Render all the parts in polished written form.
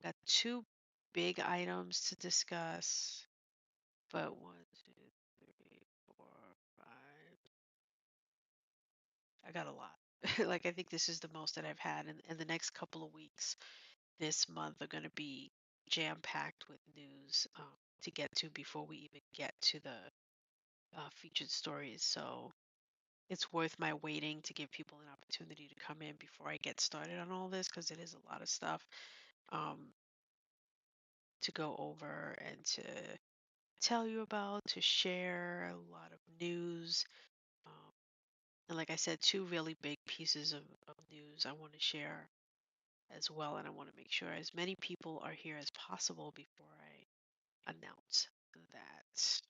Got two big items to discuss, but one, two, three, four, five. I got a lot. Like I think this is the most that I've had, and the next couple of weeks this month are going to be jam packed with news to get to before we even get to the featured stories. So it's worth my waiting to give people an opportunity to come in before I get started on all this because it is a lot of stuff um, to go over and to tell you about, to share a lot of news. Um, and like I said, two really big pieces of news I want to share as well. And I want to make sure as many people are here as possible before I announce that.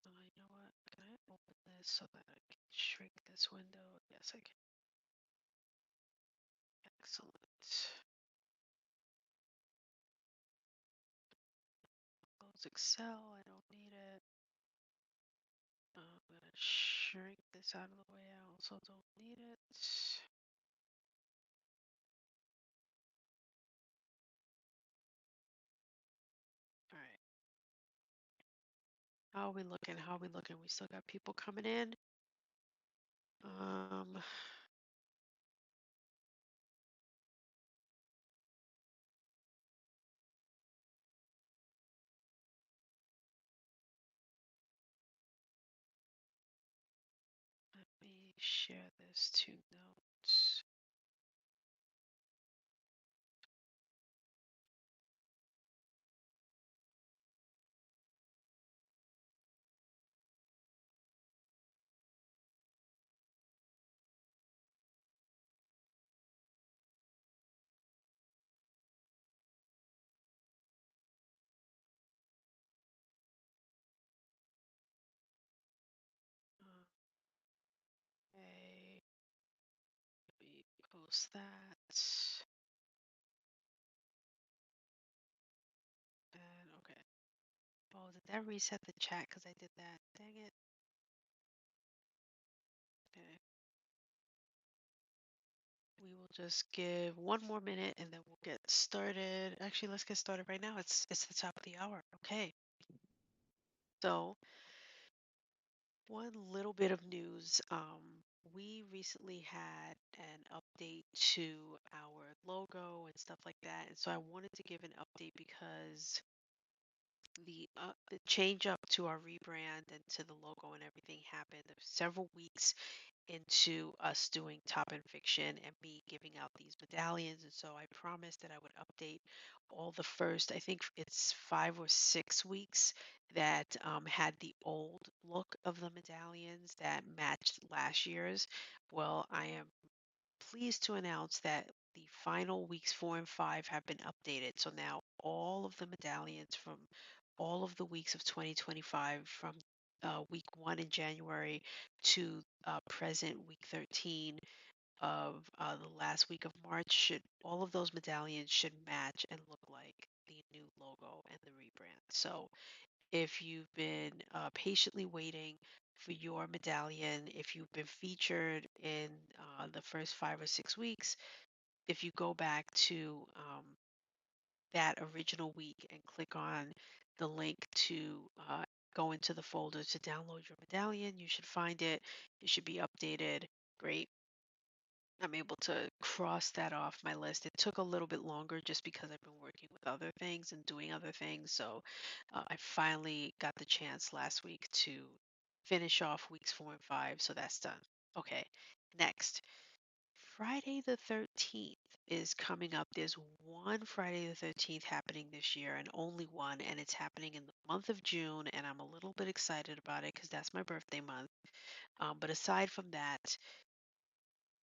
You know what? Can I open this so that I can shrink this window? Yes, I can. Excellent. Close Excel. I don't need it. I'm going to shrink this out of the way. I also don't need it. All right. How are we looking? How are we looking? We still got people coming in. Um, Let me share this to notes. Okay, let me post that. And okay. Oh, did that reset the chat? Because I did that. Dang it. Okay. We will just give one more minute and then we'll get started. Actually, let's get started right now. It's the top of the hour. Okay. So, one little bit of news. We recently had an update to our logo and stuff like that. And so I wanted to give an update because the change up to our rebrand and to the logo and everything happened several weeks into us doing Top and Fiction and me giving out these medallions. And so I promised that I would update all the first, I think it's 5 or 6 weeks that had the old look of the medallions that matched last year's. Well, I am pleased to announce that the final weeks 4 and 5 have been updated. So now all of the medallions from all of the weeks of 2025, from week 1 in January to present week 13 of the last week of March, should all of those medallions should match and look like the new logo and the rebrand. So if you've been patiently waiting for your medallion, if you've been featured in the first 5 or 6 weeks, if you go back to that original week and click on the link to go into the folder to download your medallion, you should find it. It should be updated. Great. I'm able to cross that off my list. It took a little bit longer just because I've been working with other things and doing other things. So I finally got the chance last week to finish off weeks 4 and 5. So that's done. Okay. Next, Friday the 13th is coming up. There's one Friday the 13th happening this year and only one, and it's happening in the month of June. And I'm a little bit excited about it because that's my birthday month. But aside from that,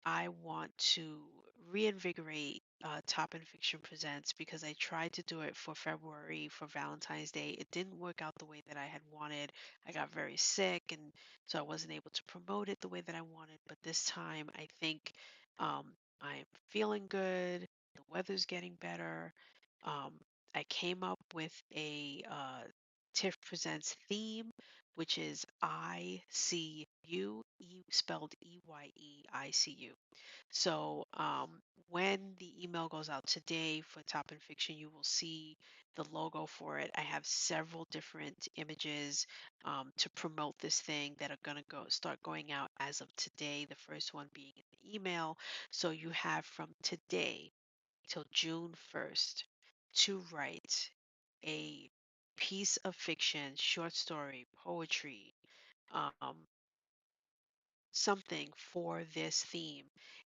I want to reinvigorate Top and Fiction Presents because I tried to do it for February for Valentine's Day. It didn't work out the way that I had wanted. I got very sick, and so I wasn't able to promote it the way that I wanted. But this time, I think I'm feeling good. The weather's getting better. Um, I came up with a TiF Presents theme, which is ICU, spelled EYEICU. So when the email goes out today for Top and Fiction, you will see the logo for it. I have several different images to promote this thing that are going to start going out as of today. The first one being in the email. So you have from today till June 1st to write a piece of fiction, short story, poetry, um, something for this theme,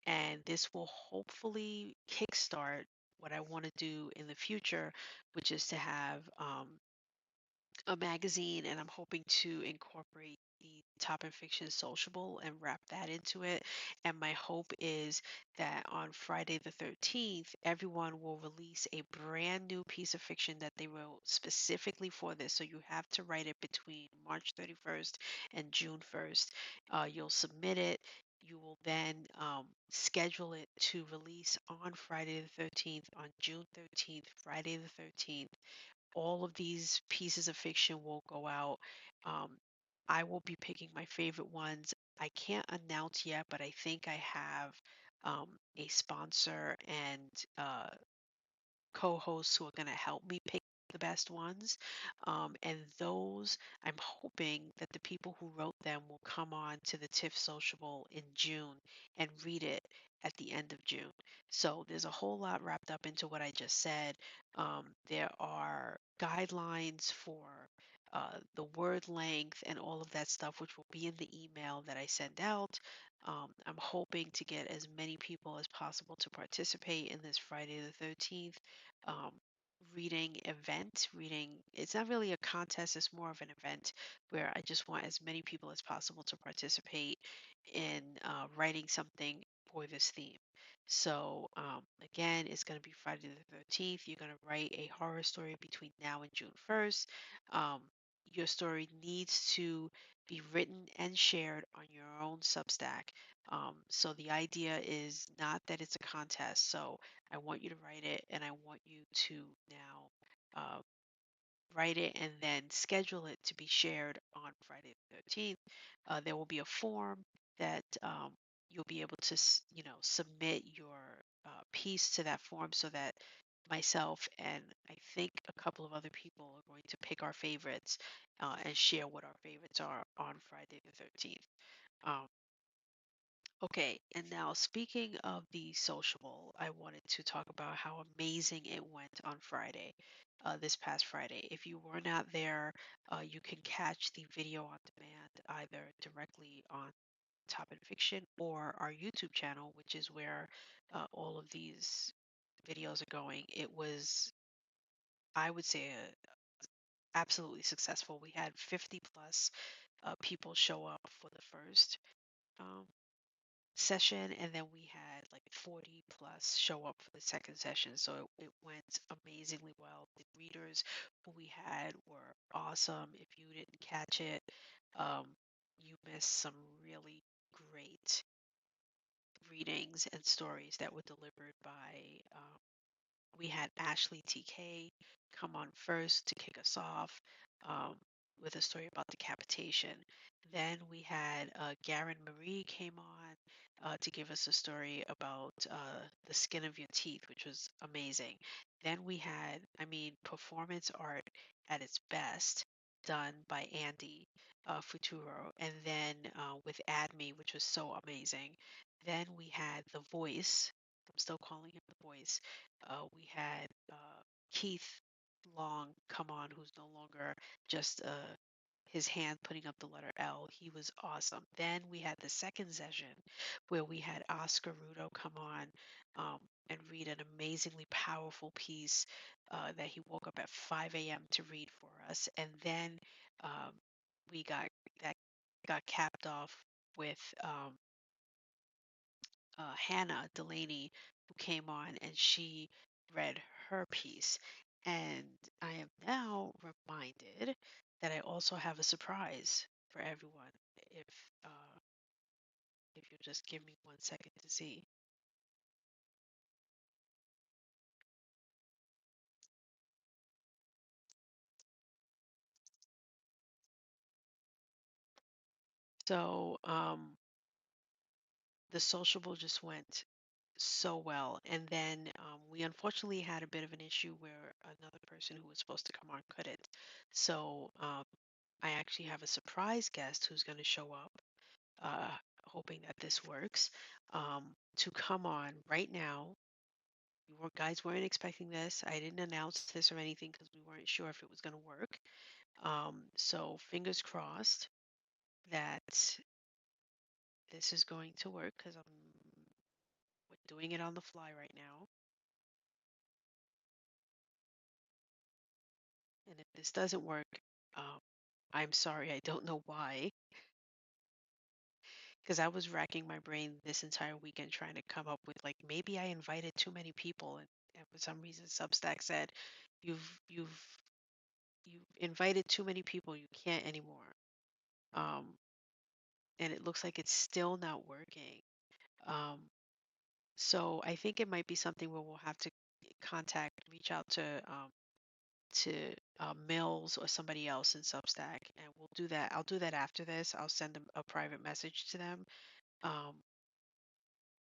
and this will hopefully kickstart what I want to do in the future, which is to have a magazine, and I'm hoping to incorporate the Top and Fiction Sociable and wrap that into it. And my hope is that on Friday the 13th, everyone will release a brand new piece of fiction that they wrote specifically for this. So you have to write it between March 31st and June 1st. You'll submit it. You will then schedule it to release on Friday the 13th, on June 13th, Friday the 13th. All of these pieces of fiction will go out. Um, I will be picking my favorite ones. I can't announce yet, but I think I have a sponsor and co-hosts who are going to help me pick the best ones. And those, I'm hoping that the people who wrote them will come on to the TIFF Sociable in June and read it at the end of June. So there's a whole lot wrapped up into what I just said. There are guidelines for the word length and all of that stuff, which will be in the email that I send out. I'm hoping to get as many people as possible to participate in this Friday the 13th um, reading event. Reading, it's not really a contest, it's more of an event where I just want as many people as possible to participate in writing something for this theme. So, again, it's going to be Friday the 13th. You're going to write a horror story between now and June 1st. Um, your story needs to be written and shared on your own Substack. So the idea is not that it's a contest. So I want you to write it, and I want you to now write it and then schedule it to be shared on Friday the 13th. There will be a form that you'll be able to, submit your piece to that form so that myself and I think a couple of other people are going to pick our favorites and share what our favorites are on Friday the 13th. Um, Okay, and now speaking of the sociable, I wanted to talk about how amazing it went on Friday, this past Friday. If you were not there, you can catch the video on demand either directly on Top and Fiction or our YouTube channel, which is where all of these videos are going. It was, I would say, absolutely successful. We had 50 plus people show up for the first. Um, Session, and then we had like 40 plus show up for the second session. So it went amazingly well. The readers who we had were awesome. If you didn't catch it, um, you missed some really great readings and stories that were delivered by we had Ashley TK come on first to kick us off um, with a story about decapitation. Then we had Garen Marie came on to give us a story about the skin of your teeth, which was amazing. Then we had, I mean, performance art at its best done by Andy Futuro, and then with Add Me, which was so amazing. Then we had The Voice. I'm still calling him The Voice. We had Keith Long come on, who's no longer just his hand putting up the letter L. He was awesome. Then we had the second session where we had Oscar Rudo come on and read an amazingly powerful piece that he woke up at 5 a.m. to read for us. And then um, we got that got capped off with Hannah Delaney, who came on and she read her piece. And I am now reminded that I also have a surprise for everyone. If uh, if you'll just give me 1 second to see. So the sociable just went so well. And then we unfortunately had a bit of an issue where another person who was supposed to come on couldn't. So I actually have a surprise guest who's going to show up, uh, hoping that this works, to come on right now. Guys weren't expecting this. I didn't announce this or anything because we weren't sure if it was going to work. So fingers crossed that this is going to work because we're doing it on the fly right now. And if this doesn't work, um, I'm sorry. I don't know why. Because I was racking my brain this entire weekend trying to come up with like maybe I invited too many people, and for some reason Substack said you've you've you've invited too many people. You can't anymore. Um, and it looks like it's still not working. Um, so I think it might be something where we'll have to reach out to Mills or somebody else in Substack, and we'll do that. I'll do that after this. I'll send them a private message to them, um,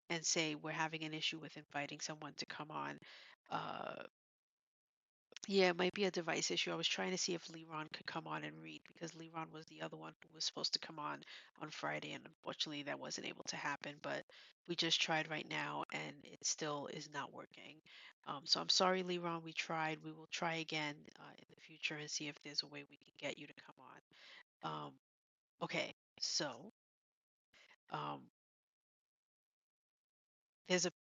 and say we're having an issue with inviting someone to come on. Uh, yeah, it might be a device issue. I was trying to see if Leron could come on and read because Leron was the other one who was supposed to come on Friday, and unfortunately that wasn't able to happen. But we just tried right now, and it still is not working. So I'm sorry, Leron. We tried. We will try again in the future and see if there's a way we can get you to come on. Okay, so um, there's a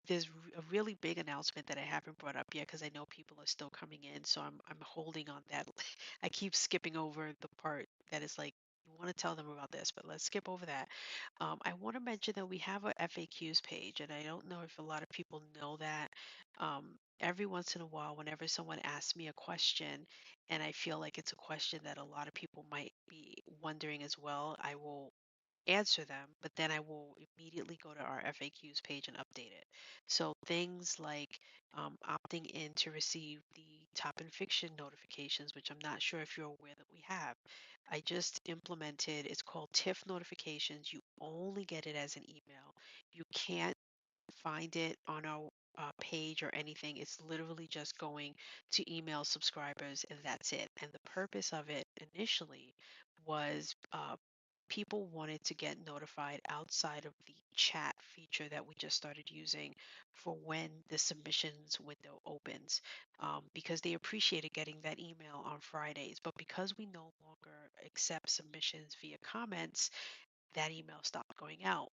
really big announcement that I haven't brought up yet because I know people are still coming in, so I'm holding on that. I keep skipping over the part that is like you want to tell them about this, but let's skip over that. I want to mention that we have a FAQs page, and I don't know if a lot of people know that. Every once in a while, whenever someone asks me a question, and I feel like it's a question that a lot of people might be wondering as well, I will answer them, but then I will immediately go to our FAQs page and update it. So things like opting in to receive the top in fiction notifications, which I'm not sure if you're aware that we have. I just implemented, it's called TIFF notifications. You only get it as an email. You can't find it on our page or anything. It's literally just going to email subscribers, and that's it. And the purpose of it initially was people wanted to get notified outside of the chat feature that we just started using for when the submissions window opens, because they appreciated getting that email on Fridays. But because we no longer accept submissions via comments, that email stopped going out.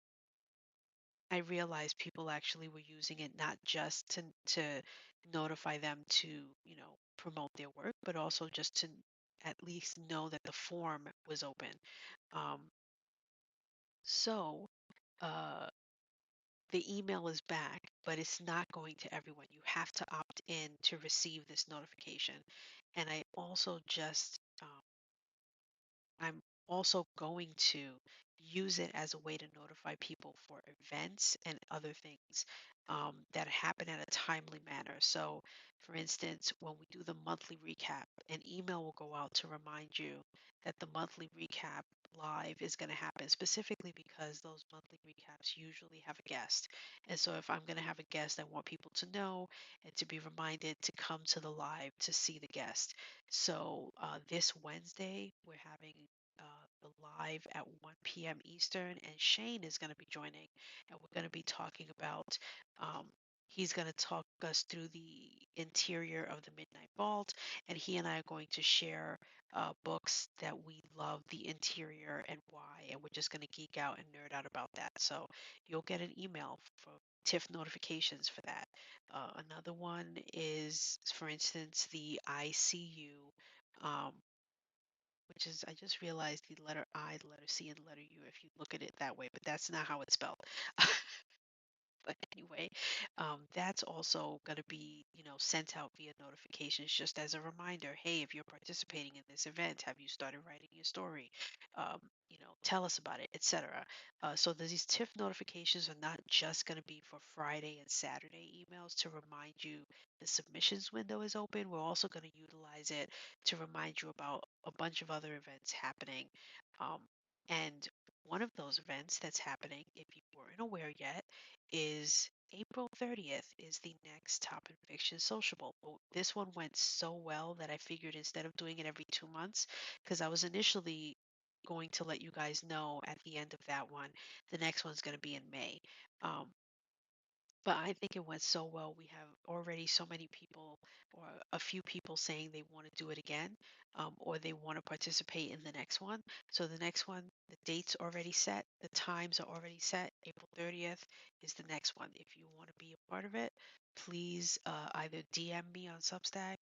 I realized people actually were using it not just to notify them to, promote their work, but also just to at least know that the form was open. Um, so uh, the email is back, but it's not going to everyone. You have to opt in to receive this notification. And I'm also going to use it as a way to notify people for events and other things that happen in a timely manner. So, for instance, when we do the monthly recap, an email will go out to remind you that the monthly recap live is going to happen, specifically because those monthly recaps usually have a guest. And so, if I'm going to have a guest, I want people to know and to be reminded to come to the live to see the guest. So this Wednesday, we're having the live at 1 p.m. Eastern, and Shane is going to be joining, and we're going to be talking about. Um, he's going to talk us through the interior of the Midnight Vault, and he and I are going to share books that we love, the interior and why, and we're just going to geek out and nerd out about that. So you'll get an email for TIFF notifications for that. Another one is, for instance, the ICU, um, which is, I just realized the letter I, the letter C, and the letter U if you look at it that way, but that's not how it's spelled. But anyway, that's also going to be, sent out via notifications just as a reminder. Hey, if you're participating in this event, have you started writing your story? Um, tell us about it, etc. So these TIFF notifications are not just going to be for Friday and Saturday emails to remind you the submissions window is open. We're also going to utilize it to remind you about a bunch of other events happening. Um, and one of those events that's happening, if you weren't aware yet, is April 30th is the next Top in Fiction Sociable. This one went so well that I figured instead of doing it every 2 months, because I was initially going to let you guys know at the end of that one, the next one's going to be in May. Um, but I think it went so well. We have already so many people, or a few people saying they want to do it again, or they want to participate in the next one. So the next one, the date's already set, the times are already set. April 30th is the next one. If you want to be a part of it, please either DM me on Substack.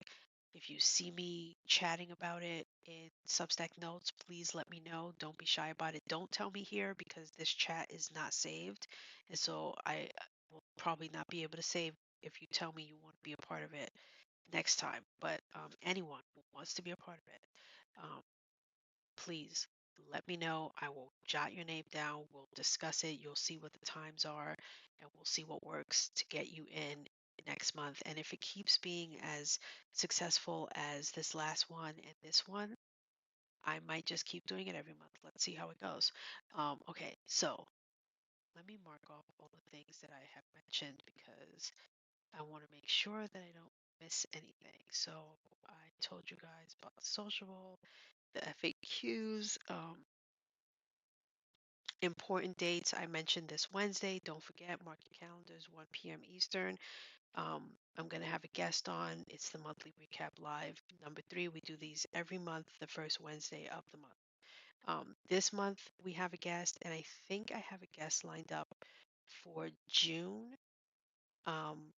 If you see me chatting about it in Substack notes, please let me know. Don't be shy about it. Don't tell me here because this chat is not saved. And so I will probably not be able to save if you tell me you want to be a part of it next time. But anyone who wants to be a part of it, um, please let me know. I will jot your name down. We'll discuss it. You'll see what the times are, and we'll see what works to get you in next month. And if it keeps being as successful as this last one and this one, I might just keep doing it every month. Let's see how it goes. Okay, so let me mark off all the things that I have mentioned because I want to make sure that I don't miss anything. So I told you guys about the sociable, the FAQs, important dates. I mentioned this Wednesday. Don't forget, mark your calendars, 1 p.m. Eastern. I'm going to have a guest on. It's the monthly recap live. Number three, we do these every month, the first Wednesday of the month. This month, we have a guest, and I think I have a guest lined up for June. Um,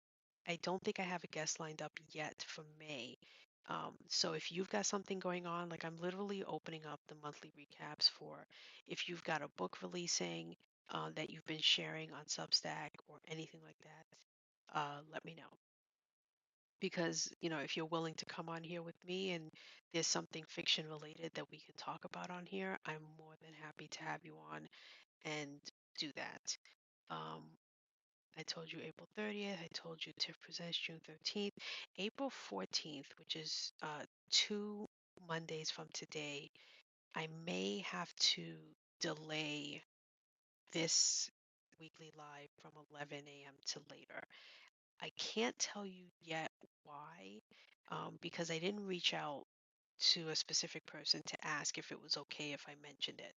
I don't think I have a guest lined up yet for May. So if you've got something going on, like I'm literally opening up the monthly recaps for if you've got a book releasing that you've been sharing on Substack or anything like that, let me know. Because, if you're willing to come on here with me and there's something fiction related that we can talk about on here, I'm more than happy to have you on and do that. Um, I told you April 30th. I told you TIFF Presents June 13th. April 14th, which is 2 Mondays from today, I may have to delay this weekly live from 11 a.m. to later. I can't tell you yet why, because I didn't reach out to a specific person to ask if it was okay if I mentioned it.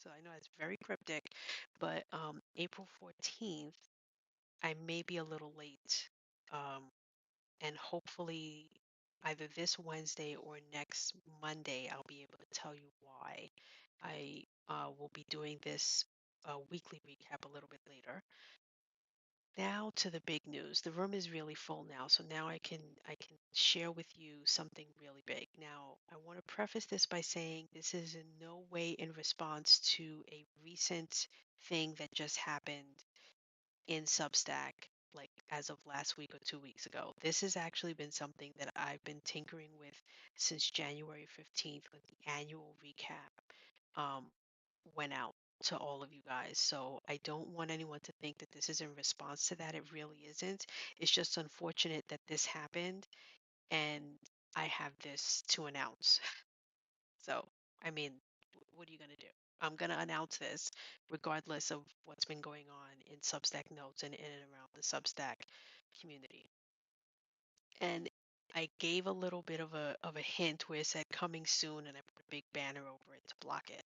So I know it's very cryptic, but April 14th I may be a little late. Um, and hopefully, either this Wednesday or next Monday, I'll be able to tell you why. I will be doing this weekly recap a little bit later. Now to the big news. The room is really full now, so now I can share with you something really big. Now, I want to preface this by saying this is in no way in response to a recent thing that just happened in Substack, like as of last week or 2 weeks ago. This has actually been something that I've been tinkering with since January 15th when the annual recap went out to all of you guys. So I don't want anyone to think that this is in response to that. It really isn't. It's just unfortunate that this happened and I have this to announce. So, I mean, what are you going to do? I'm going to announce this regardless of what's been going on in Substack notes and in and around the Substack community. And I gave a little bit of a hint where it said coming soon and I put a big banner over it to block it.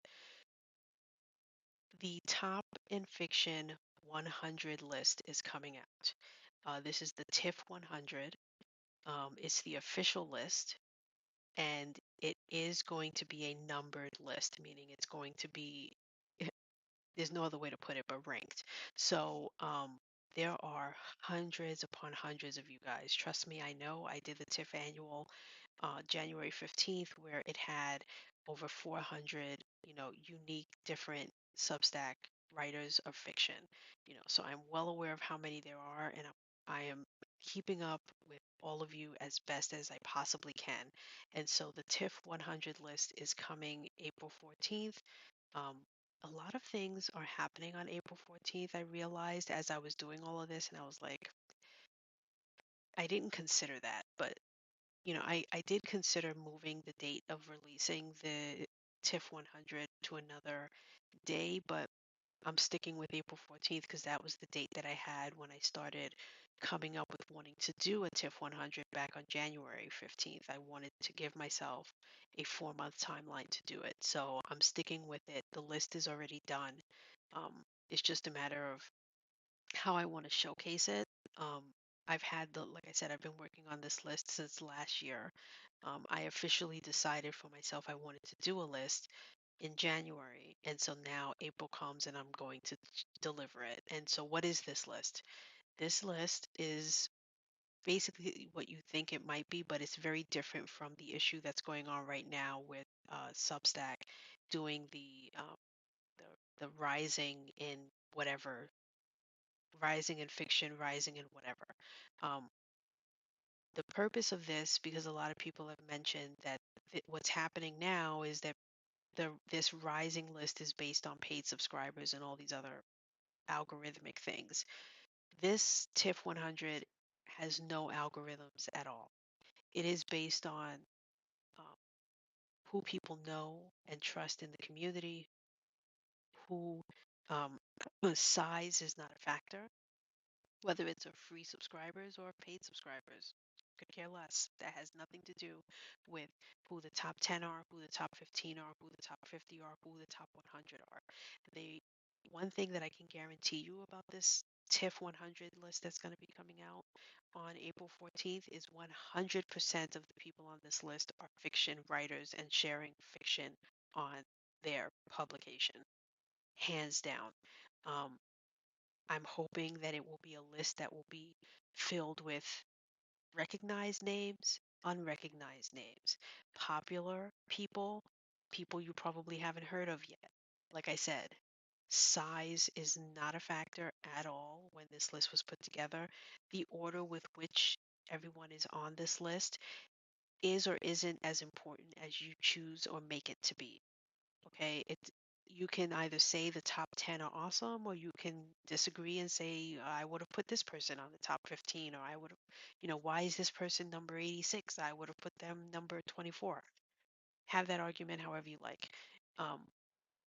The top in fiction 100 list is coming out. This is the TIFF 100. It's the official list and it is going to be a numbered list, meaning it's going to be, there's no other way to put it but ranked. So there are hundreds upon hundreds of you guys. Trust me, I know. I did the TIFF annual January 15th where it had over 400, unique different Substack writers of fiction. So I'm well aware of how many there are, and I am keeping up with all of you as best as I possibly can. And so the TIFF 100 list is coming April 14th. Um, a lot of things are happening on April 14th. I realized as I was doing all of this, and I was like, I didn't consider that, but I did consider moving the date of releasing TIF 100 to another day, but I'm sticking with April 14th because that was the date that I had when I started coming up with wanting to do a TIF 100 back on January 15th. I wanted to give myself a 4 month timeline to do it. So I'm sticking with it. The list is already done. It's just a matter of how I want to showcase it. Um, like I said, I've been working on this list since last year. I officially decided for myself I wanted to do a list in January. And so now April comes and I'm going to deliver it. And so, what is this list? This list is basically what you think it might be, but it's very different from the issue that's going on right now with Substack doing the rising in whatever, rising in fiction, rising in whatever. Um, the purpose of this, because a lot of people have mentioned that what's happening now is that this rising list is based on paid subscribers and all these other algorithmic things. This TIFF 100 has no algorithms at all. It is based on um, who people know and trust in the community, who um, size is not a factor, whether it's a free subscribers or paid subscribers. Could care less. That has nothing to do with who the top 10 are, who the top 15 are, who the top 50 are, who the top 100 are. They One thing that I can guarantee you about this TIFF 100 list that's going to be coming out on April 14th is 100% of the people on this list are fiction writers and sharing fiction on their publication, hands down. Um, I'm hoping that it will be a list that will be filled with recognized names, unrecognized names, popular people, people you probably haven't heard of yet. Like I said, size is not a factor at all when this list was put together. The order with which everyone is on this list is or isn't as important as you choose or make it to be. Okay, you can either say the top 10 are awesome, or you can disagree and say I would have put this person on the top 15, or I would have, why is this person number 86? I would have put them number 24. Have that argument however you like. Um,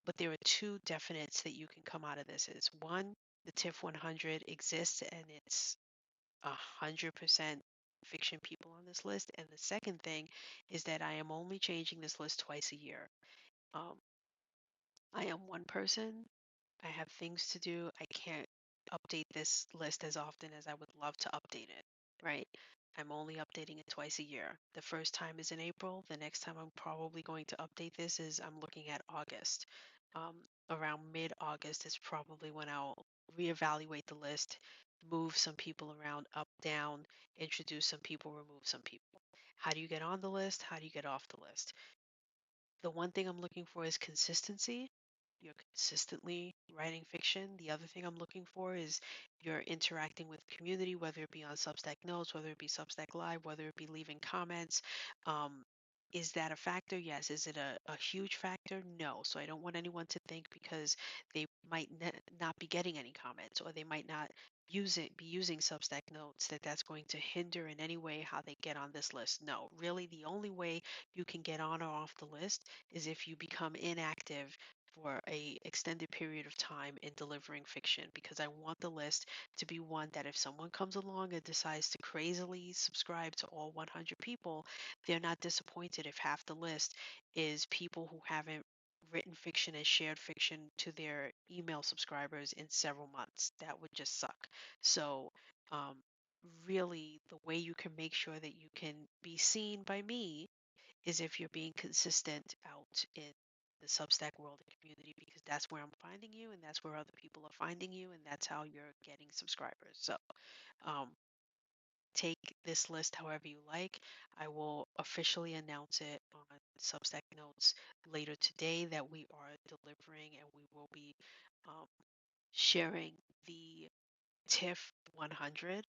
but there are two definites that you can come out of this. Is one, the TIFF 100 exists and it's 100% fiction people on this list, and the second thing is that I am only changing this list twice a year. Um, I am one person. I have things to do. I can't update this list as often as I would love to update it, right? I'm only updating it twice a year. The first time is in April. The next time I'm probably going to update this is I'm looking at August. Around mid-August is probably when I'll reevaluate the list, move some people around, up, down, introduce some people, remove some people. How do you get on the list? How do you get off the list? The one thing I'm looking for is consistency. You're consistently writing fiction. The other thing I'm looking for is you're interacting with community, whether it be on Substack Notes, whether it be Substack Live, whether it be leaving comments. Um, is that a factor? Yes. Is it a huge factor? No. So I don't want anyone to think because they might not be getting any comments, or they might not be using Substack Notes, that that's going to hinder in any way how they get on this list. No, really, the only way you can get on or off the list is if you become inactive for a extended period of time in delivering fiction, because I want the list to be one that if someone comes along and decides to crazily subscribe to all 100 people, they're not disappointed if half the list is people who haven't written fiction and shared fiction to their email subscribers in several months. That would just suck. So um, really, the way you can make sure that you can be seen by me is if you're being consistent out in the Substack world and community, because that's where I'm finding you and that's where other people are finding you, and that's how you're getting subscribers. So um, take this list however you like. I will officially announce it on Substack Notes later today that we are delivering, and we will be um, sharing the TIFF 100.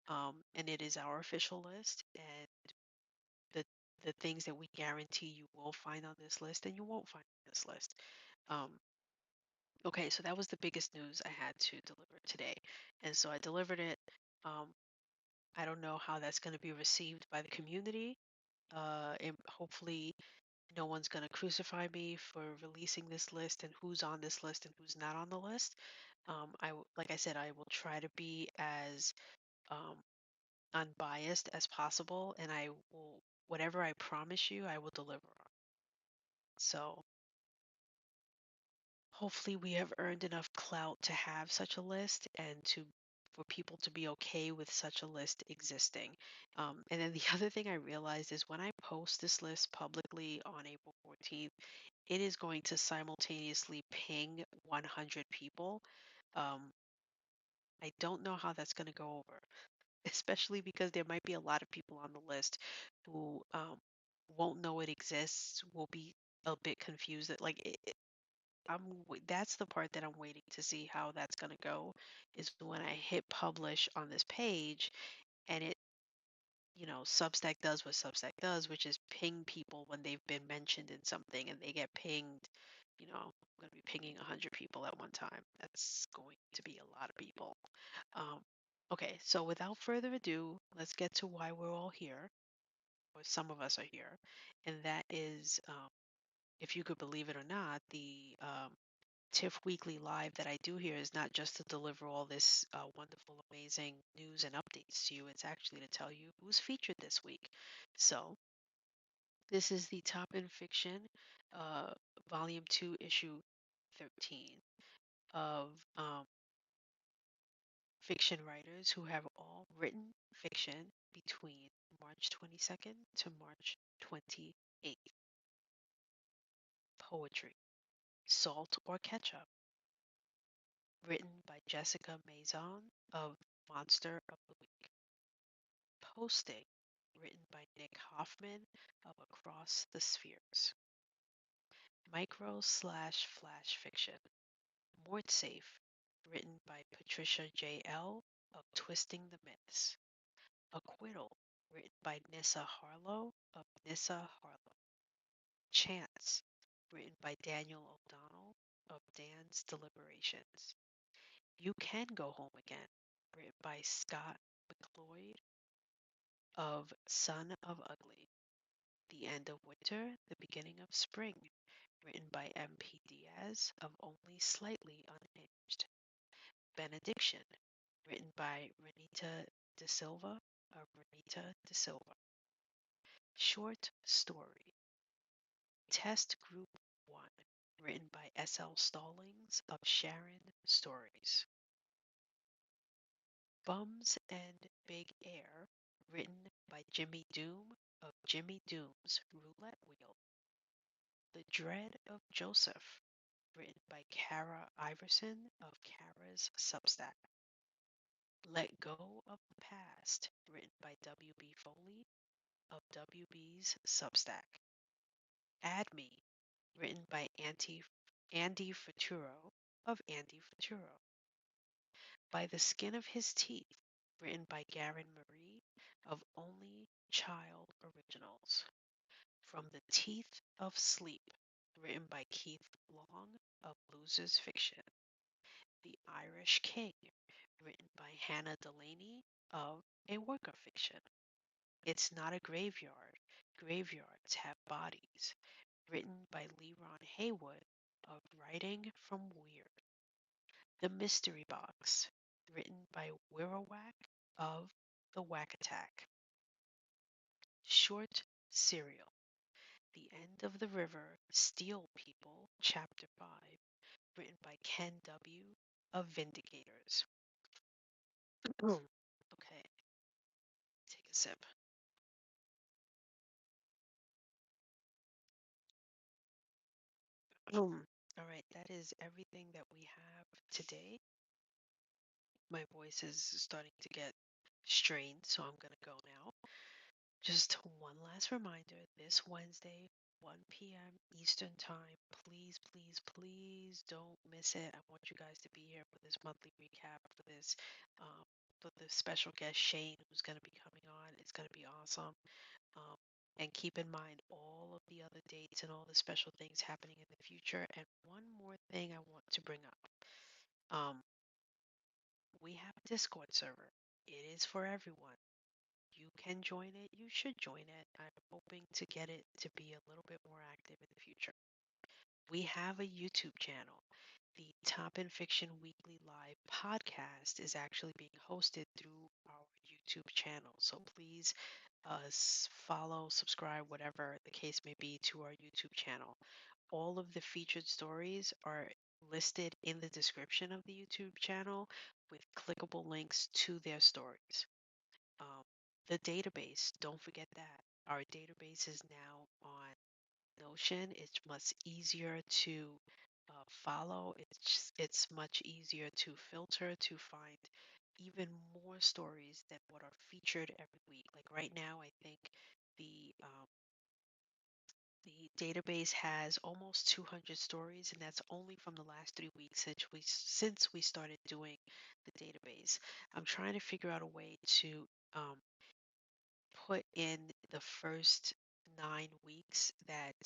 And it is our official list, and the the things that we guarantee you will find on this list and you won't find on this list. Um, okay, so that was the biggest news I had to deliver today, and so I delivered it. Um, I don't know how that's going to be received by the community. And hopefully, No one's going to crucify me for releasing this list and who's on this list and who's not on the list. Like I said, I will try to be as um, unbiased as possible, and I will, whatever I promise you, I will deliver on. So hopefully we have earned enough clout to have such a list and to for people to be okay with such a list existing. And then the other thing I realized is when I post this list publicly on April 14th, it is going to simultaneously ping 100 people. Um, I don't know how that's going to go over, especially because there might be a lot of people on the list who won't know it exists, will be a bit confused. Like that's the part that I'm waiting to see how that's going to go is when I hit publish on this page and it, Substack does what Substack does, which is ping people when they've been mentioned in something and they get pinged. I'm going to be pinging 100 people at one time. That's going to be a lot of people. Um, okay, so without further ado, let's get to why we're all here, or some of us are here. And that is, if you could believe it or not, the TiF Weekly Live that I do here is not just to deliver all this wonderful, amazing news and updates to you. It's actually to tell you who's featured this week. So, this is the Top in Fiction, uh, Volume 2, Issue 13 of fiction writers who have all written fiction between March 22nd to March 28th. Poetry, Salt or Ketchup, written by Jessica Maison of Monster of the Week. Poasting, written by Nick Hoffmann of Across the Spheres. Micro slash flash fiction. Mortsafe, written by Patricia J.L. of Twisting the Myths. Acquittal, written by Nissa Harlow of Nissa Harlow. Chance, written by Daniel O'Donnell of Dan's Deliberations. You Can Go Home Again, written by Scott MacLeod of Son of Ugly. The End of Winter, The Beginning of Spring, written by M.P. Diaz of Only Slightly Unhinged. Benediction, written by Renita de Silva of Renita de Silva. Short Story, Test Group 1, written by S.L. Stallings of Sharon Stories. Bums and Big Air, written by Jimmy Doom of Jimmy Doom's Roulette Wheel. The Dread of Joseph, written by Kara Iverson of Kara's Substack. Let Go of the Past, written by W.B. Foley of WB's Substack. Add Me, written by Andy Futuro of Andy Futuro. By the Skin of His Teeth, written by Garen Marie of Only Child Originals. From the Teeth of Sleep, written by Keith Long of Losers Fiction. The Irish King, written by Hannah Delaney of A Work of Fiction. It's Not a Graveyard, Graveyards Have Bodies, written by Leron Haywood of Writing from Weird. The Mystery Box, written by Wirrawak of The Whack Attack. Short Serial, The End of the River, Steel People, Chapter 5, written by Ken W. of Vindicators. Okay, take a sip. All right, that is everything that we have today. My voice is starting to get strained, so I'm going to go now. Just one last reminder, this Wednesday, 1 p.m. Eastern Time, please, please, please don't miss it. I want you guys to be here for this monthly recap, um, for the special guest Shane, who's going to be coming on. It's going to be awesome. Um, and keep in mind all of the other dates and all the special things happening in the future. And one more thing I want to bring up. Um, we have a Discord server. It is for everyone. you can join it, you should join it. I'm hoping to get it to be a little bit more active in the future. We have a YouTube channel. The Top in Fiction Weekly Live podcast is actually being hosted through our YouTube channel. So please follow, subscribe, whatever the case may be, to our YouTube channel. All of the featured stories are listed in the description of the YouTube channel with clickable links to their stories. Um, the database, don't forget that. Our database is now on Notion. It's much easier to follow. It's much easier to filter to find even more stories than what are featured every week. Like right now, I think the um, the database has almost 200 stories, and that's only from the last 3 weeks since we started doing the database. I'm trying to figure out a way to um, put in the first 9 weeks that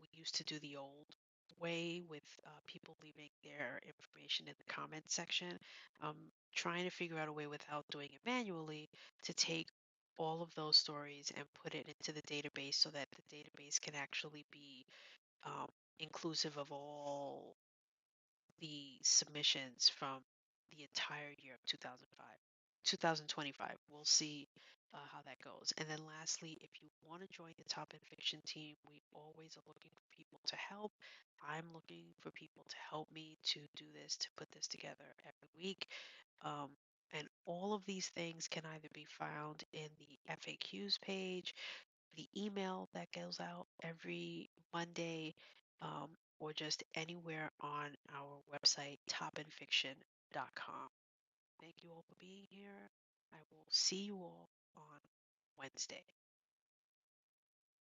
we used to do the old way with people leaving their information in the comment section. Trying to figure out a way without doing it manually to take all of those stories and put it into the database so that the database can actually be um, inclusive of all the submissions from the entire year of 2025. We'll see how that goes. And then lastly, if you want to join the Top in Fiction team, we always are looking for people to help. I'm looking for people to help me to do this, to put this together every week. Um, and all of these things can either be found in the FAQs page, the email that goes out every Monday, or just anywhere on our website, topinfiction.com. Thank you all for being here. I will see you all on Wednesday.